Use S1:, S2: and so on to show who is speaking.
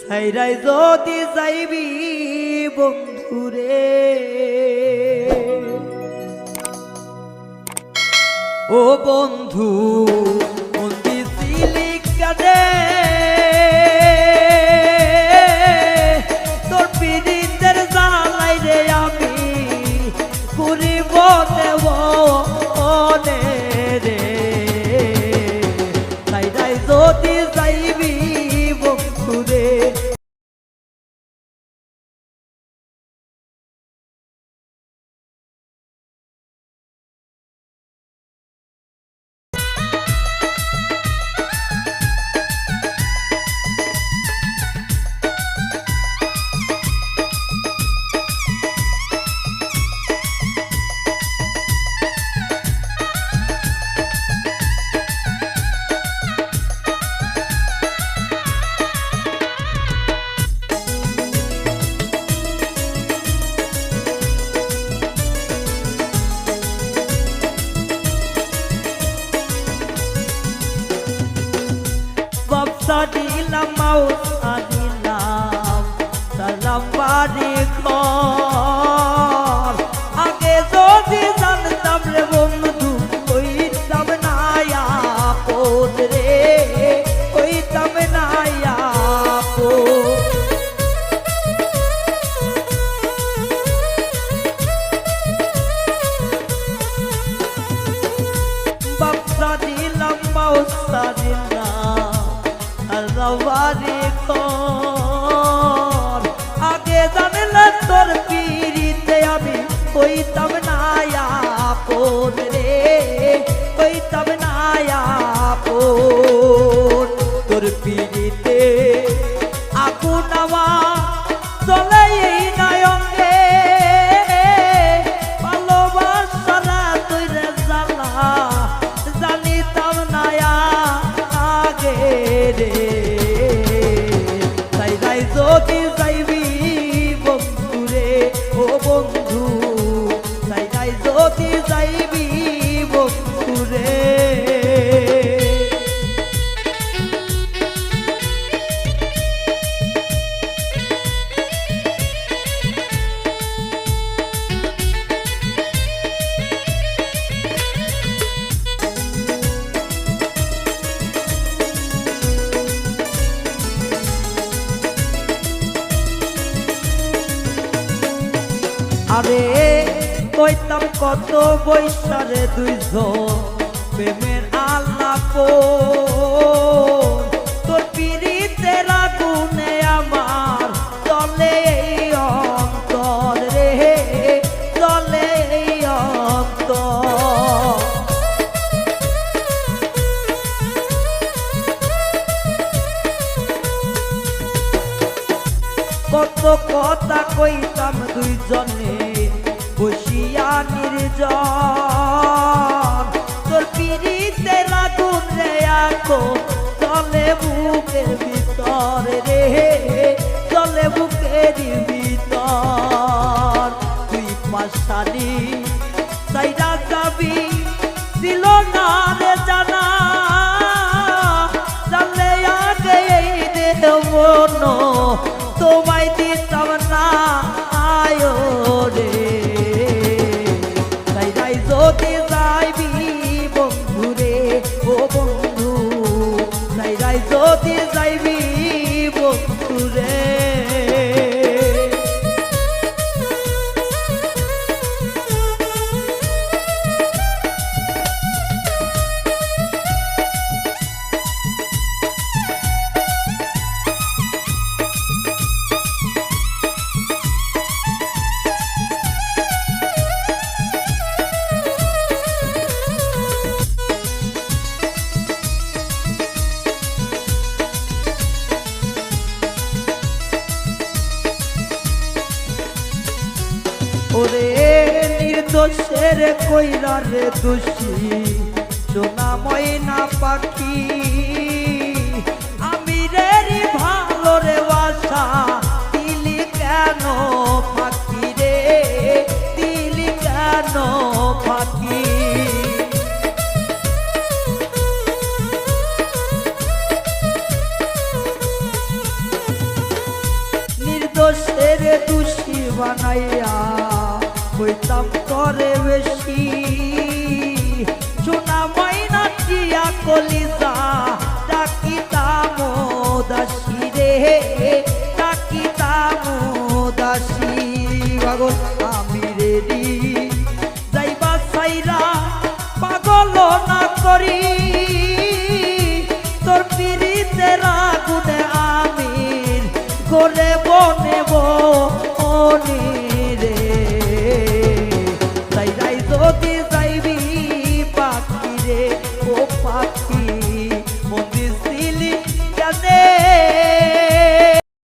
S1: ছাইরাই যদি যাইবি বন্ধুরে, ও বন্ধু মন দিছিলি কাজে, তোর পীড়িতের জ্বালাই রে আমি ঘুরিব দেব রে, ছাইরাই যদি যাইবি বন্ধুরে। দিলাম মাউসা দিলাম সালাম বাড়ি ঘর, আগে যদি জানতাম রে বন্ধু কইতাম না আপন রে, কইতাম না আপন। বাপসা দিলাম মাউসা দিলাম বাড়ি ঘর, আগে জানলে তোর পীড়িতে আমি কইতাম না আপন রে, কইতাম না আপন। তোর পীড়িতে আগুন আমার চলে এই নয়ঙ্গে, ভালোবাসারা তুই রে জ্বালা জানিতাম না আগে রে, ছাইরাই যদি যাইবি বন্ধুরে, ও বন্ধু ছাইরাই যদি যাইবি বন্ধুরে। আরে কইতাম কত বৈশারে দুইজন প্রেমের আলাপ, তোর পীড়িতের আগুনে আমার চলে এই অন্তর রে, চলে এই অন্তর। কত কথা কইতাম দুইজনে বসিয়া নির্জন, তোর পীড়িতের আগুন রে এখন চলে বুকের ভিতর রে, চলে বুকের ভিতর। তুই পাশালি সাইরা যাবি ছিল না রে জানা, জানলে আগে এই দেহ মন তোমায় দিতাম না আয়ো রে, ছাইরাই যদি যাইবি বন্ধুরে, ও বন্ধু ছাইরাই যদি যাইবি বন্ধুরে। ওরে নির্দোষের কইরা রে দোষী সোনা ময়না পাখি, আমি রে ভালো রে বাসা দিলি কেন পাখি রে, দিলি কেন পাখি। রে দোষী বানাইয়া হইতাম তরে বেশি সোনা ময়না টিয়া কলিজা ডাকিতাম দাসী রে